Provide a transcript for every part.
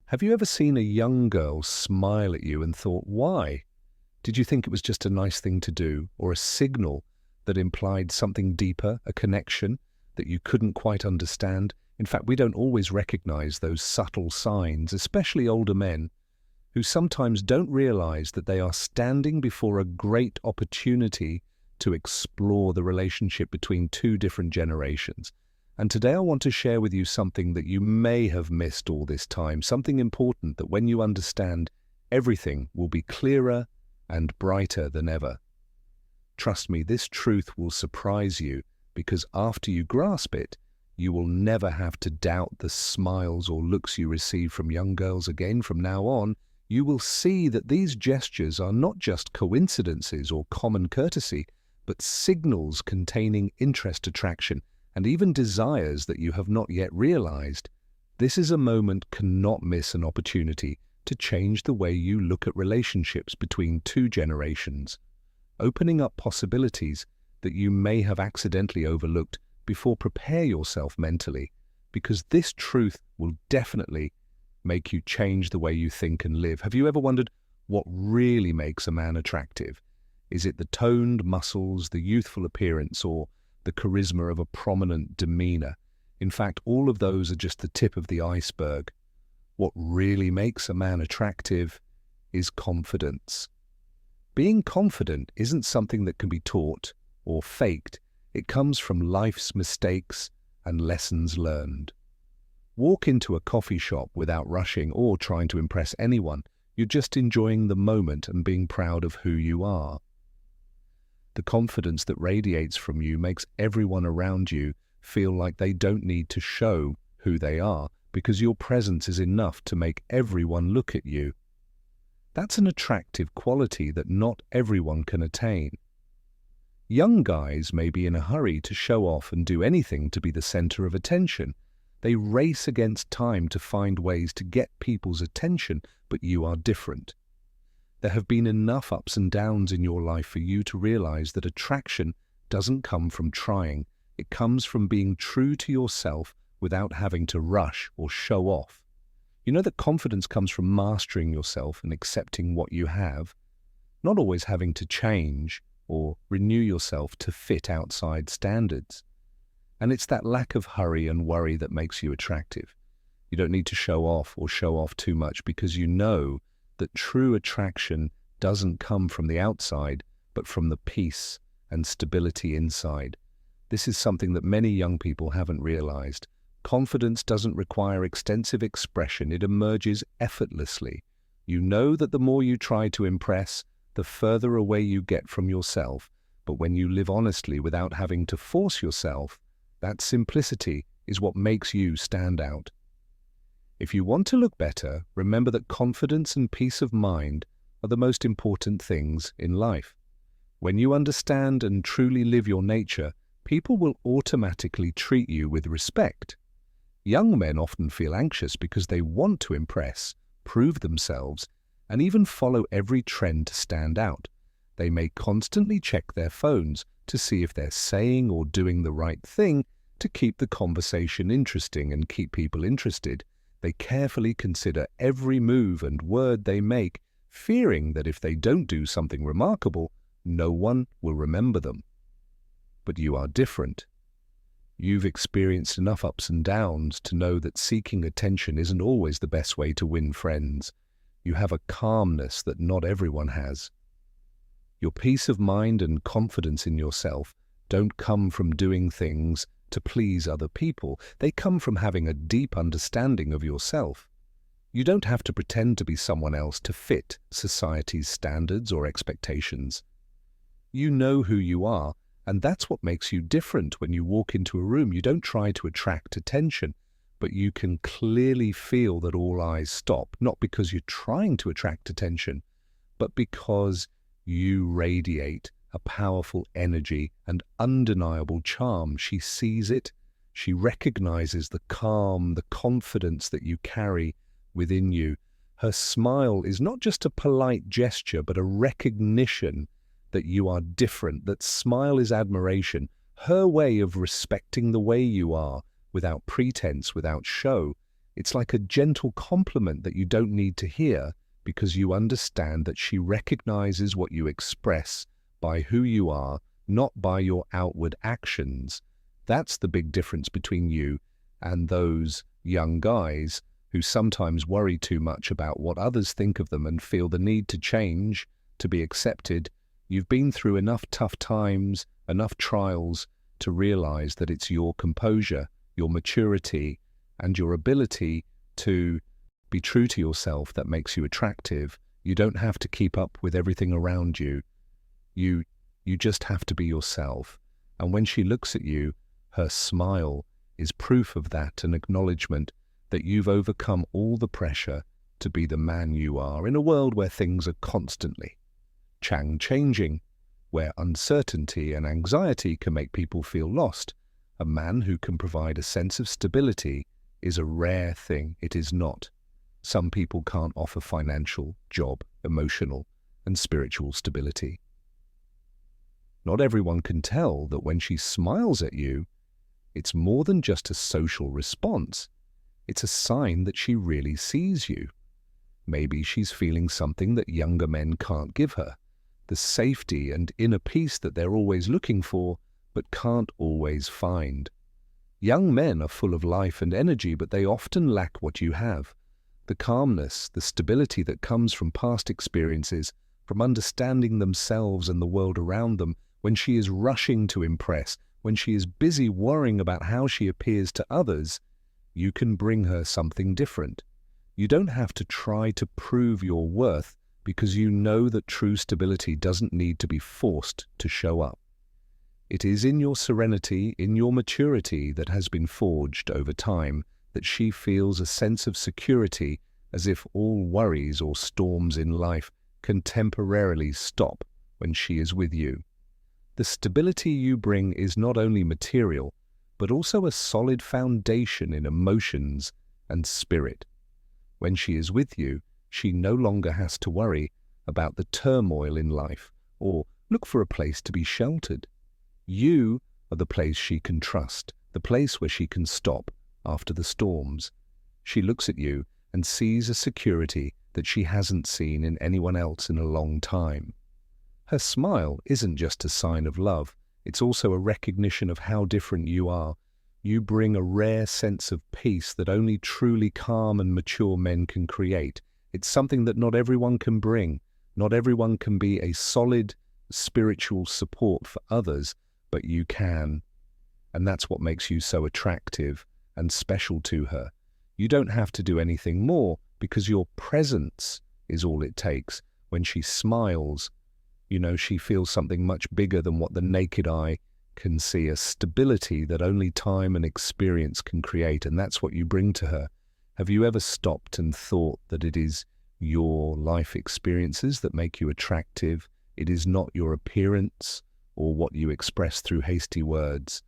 Have you ever seen a young girl smile at you and thought, why? Did you think it was just a nice thing to do, or a signal that implied something deeper, a connection that you couldn't quite understand? In fact, we don't always recognize those subtle signs, especially older men, who sometimes don't realize that they are standing before a great opportunity to explore the relationship between two different generations. And today I want to share with you something that you may have missed all this time, something important that when you understand, everything will be clearer and brighter than ever. Trust me, this truth will surprise you, because after you grasp it, you will never have to doubt the smiles or looks you receive from young girls again from now on. You will see that these gestures are not just coincidences or common courtesy, but signals containing interest, attraction, and even desires that you have not yet realized. This is a moment cannot miss an opportunity to change the way you look at relationships between two generations, opening up possibilities that you may have accidentally overlooked. Before, prepare yourself mentally, because this truth will definitely make you change the way you think and live. Have you ever wondered what really makes a man attractive? Is it the toned muscles, the youthful appearance, or the charisma of a prominent demeanor? In fact, all of those are just the tip of the iceberg. What really makes a man attractive is confidence. Being confident isn't something that can be taught or faked. It comes from life's mistakes and lessons learned. Walk into a coffee shop without rushing or trying to impress anyone. You're just enjoying the moment and being proud of who you are. The confidence that radiates from you makes everyone around you feel like they don't need to show who they are, because your presence is enough to make everyone look at you. That's an attractive quality that not everyone can attain. Young guys may be in a hurry to show off and do anything to be the center of attention. They race against time to find ways to get people's attention, but you are different. There have been enough ups and downs in your life for you to realize that attraction doesn't come from trying. It comes from being true to yourself without having to rush or show off. You know that confidence comes from mastering yourself and accepting what you have, not always having to change or renew yourself to fit outside standards. And it's that lack of hurry and worry that makes you attractive. You don't need to show off too much, because you know that true attraction doesn't come from the outside, but from the peace and stability inside. This is something that many young people haven't realized. Confidence doesn't require extensive expression. It emerges effortlessly. You know that the more you try to impress, the further away you get from yourself. But when you live honestly without having to force yourself, that simplicity is what makes you stand out. If you want to look better, remember that confidence and peace of mind are the most important things in life. When you understand and truly live your nature, people will automatically treat you with respect. Young men often feel anxious because they want to impress, prove themselves, and even follow every trend to stand out. They may constantly check their phones to see if they're saying or doing the right thing to keep the conversation interesting and keep people interested. They carefully consider every move and word they make, fearing that if they don't do something remarkable, no one will remember them. But you are different. You've experienced enough ups and downs to know that seeking attention isn't always the best way to win friends. You have a calmness that not everyone has. Your peace of mind and confidence in yourself don't come from doing things to please other people. They come from having a deep understanding of yourself. You don't have to pretend to be someone else to fit society's standards or expectations. You know who you are, and that's what makes you different. When you walk into a room, you don't try to attract attention, but you can clearly feel that all eyes stop, not because you're trying to attract attention, but because you radiate a powerful energy and undeniable charm. She sees it. She recognizes the calm, the confidence that you carry within you. Her smile is not just a polite gesture, but a recognition that you are different. That smile is admiration, her way of respecting the way you are, without pretense, without show. It's like a gentle compliment that you don't need to hear because you understand that she recognizes what you express by who you are, not by your outward actions. That's the big difference between you and those young guys who sometimes worry too much about what others think of them and feel the need to change, to be accepted. You've been through enough tough times, enough trials to realize that it's your composure, your maturity, and your ability to be true to yourself that makes you attractive. You don't have to keep up with everything around you. You just have to be yourself. And when she looks at you, her smile is proof of that, an acknowledgement that you've overcome all the pressure to be the man you are in a world where things are constantly changing, where uncertainty and anxiety can make people feel lost. A man who can provide a sense of stability is a rare thing. It is not. Some people can't offer financial, job, emotional, and spiritual stability. Not everyone can tell that when she smiles at you, it's more than just a social response. It's a sign that she really sees you. Maybe she's feeling something that younger men can't give her, the safety and inner peace that they're always looking for, but can't always find. Young men are full of life and energy, but they often lack what you have. The calmness, the stability that comes from past experiences, from understanding themselves and the world around them. When she is rushing to impress, when she is busy worrying about how she appears to others, you can bring her something different. You don't have to try to prove your worth because you know that true stability doesn't need to be forced to show up. It is in your serenity, in your maturity that has been forged over time, that she feels a sense of security, as if all worries or storms in life can temporarily stop when she is with you. The stability you bring is not only material, but also a solid foundation in emotions and spirit. When she is with you, she no longer has to worry about the turmoil in life or look for a place to be sheltered. You are the place she can trust, the place where she can stop after the storms. She looks at you and sees a security that she hasn't seen in anyone else in a long time. Her smile isn't just a sign of love, it's also a recognition of how different you are. You bring a rare sense of peace that only truly calm and mature men can create. It's something that not everyone can bring. Not everyone can be a solid spiritual support for others, but you can. And that's what makes you so attractive and special to her. You don't have to do anything more because your presence is all it takes. When she smiles, she feels something much bigger than what the naked eye can see, a stability that only time and experience can create, and that's what you bring to her. Have you ever stopped and thought that it is your life experiences that make you attractive? It is not your appearance or what you express through hasty words,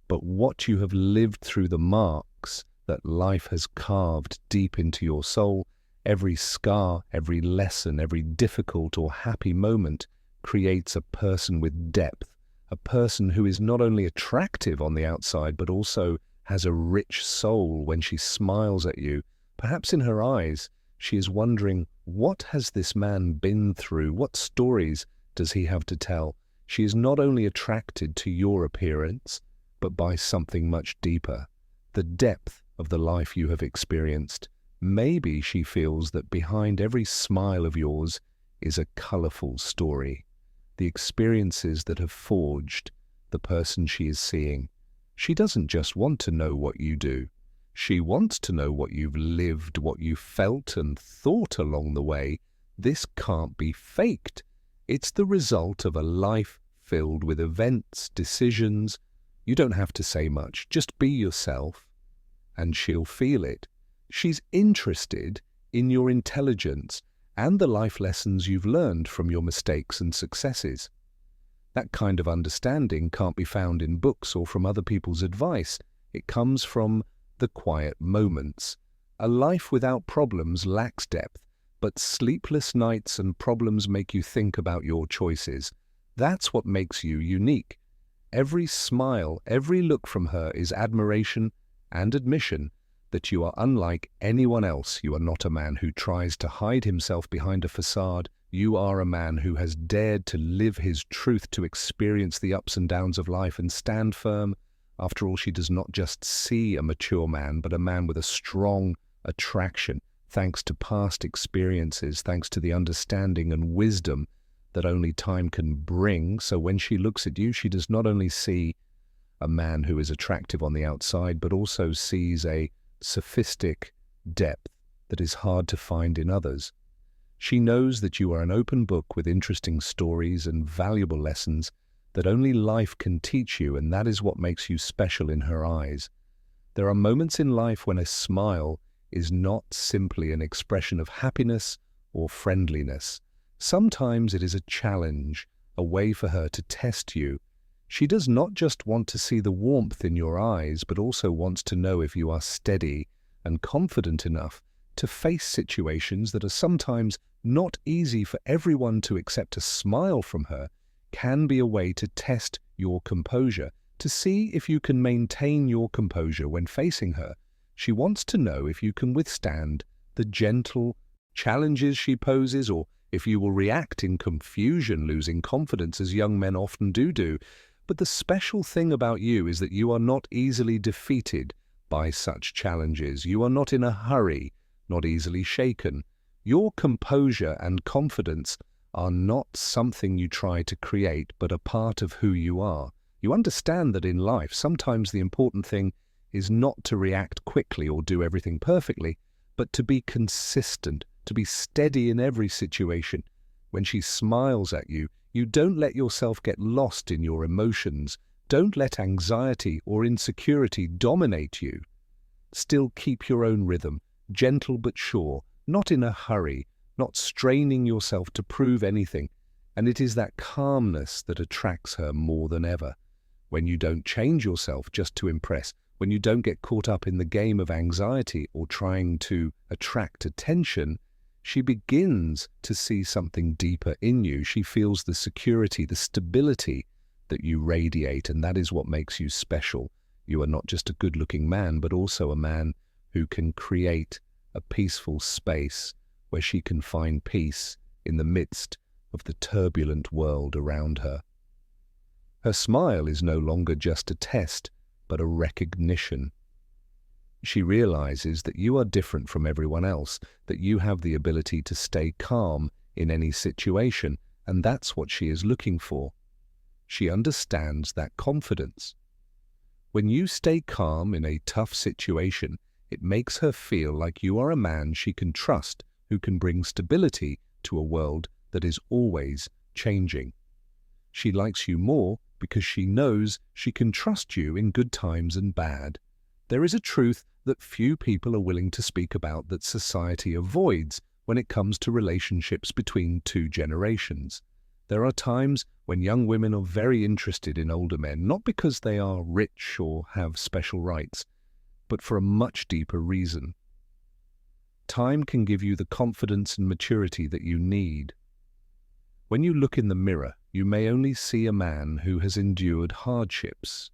but what you have lived through, the marks that life has carved deep into your soul. Every scar, every lesson, every difficult or happy moment creates a person with depth, a person who is not only attractive on the outside, but also has a rich soul. When she smiles at you, perhaps in her eyes, she is wondering, what has this man been through? What stories does he have to tell? She is not only attracted to your appearance, but by something much deeper, the depth of the life you have experienced. Maybe she feels that behind every smile of yours is a colorful story. The experiences that have forged the person she is seeing. She doesn't just want to know what you do. She wants to know what you've lived, what you felt and thought along the way. This can't be faked. It's the result of a life filled with events, decisions. You don't have to say much. Just be yourself, and she'll feel it. She's interested in your intelligence and the life lessons you've learned from your mistakes and successes. That kind of understanding can't be found in books or from other people's advice. It comes from the quiet moments. A life without problems lacks depth, but sleepless nights and problems make you think about your choices. That's what makes you unique. Every smile, every look from her is admiration and admission. that you are unlike anyone else. You are not a man who tries to hide himself behind a facade. You are a man who has dared to live his truth, to experience the ups and downs of life and stand firm. After all, she does not just see a mature man, but a man with a strong attraction, thanks to past experiences, thanks to the understanding and wisdom that only time can bring. So when she looks at you, she does not only see a man who is attractive on the outside, but also sees a sophistic depth that is hard to find in others. She knows that you are an open book with interesting stories and valuable lessons that only life can teach you, and that is what makes you special in her eyes. There are moments in life when a smile is not simply an expression of happiness or friendliness. Sometimes it is a challenge, a way for her to test you. She does not just want to see the warmth in your eyes, but also wants to know if you are steady and confident enough to face situations that are sometimes not easy for everyone to accept. A smile from her can be a way to test your composure, to see if you can maintain your composure when facing her. She wants to know if you can withstand the gentle challenges she poses, or if you will react in confusion, losing confidence, as young men often do. But the special thing about you is that you are not easily defeated by such challenges. You are not in a hurry, not easily shaken. Your composure and confidence are not something you try to create, but a part of who you are. You understand that in life, sometimes the important thing is not to react quickly or do everything perfectly, but to be consistent, to be steady in every situation. When she smiles at you, you don't let yourself get lost in your emotions. Don't let anxiety or insecurity dominate you. Still keep your own rhythm, gentle but sure, not in a hurry, not straining yourself to prove anything. And it is that calmness that attracts her more than ever. When you don't change yourself just to impress, when you don't get caught up in the game of anxiety or trying to attract attention, she begins to see something deeper in you. She feels the security, the stability that you radiate, and that is what makes you special. You are not just a good-looking man, but also a man who can create a peaceful space where she can find peace in the midst of the turbulent world around her. Her smile is no longer just a test, but a recognition. She realizes that you are different from everyone else, that you have the ability to stay calm in any situation, and that's what she is looking for. She understands that confidence. When you stay calm in a tough situation, it makes her feel like you are a man she can trust, who can bring stability to a world that is always changing. She likes you more because she knows she can trust you in good times and bad. There is a truth that few people are willing to speak about, that society avoids when it comes to relationships between two generations. There are times when young women are very interested in older men, not because they are rich or have special rights, but for a much deeper reason. Time can give you the confidence and maturity that you need. When you look in the mirror, you may only see a man who has endured hardships,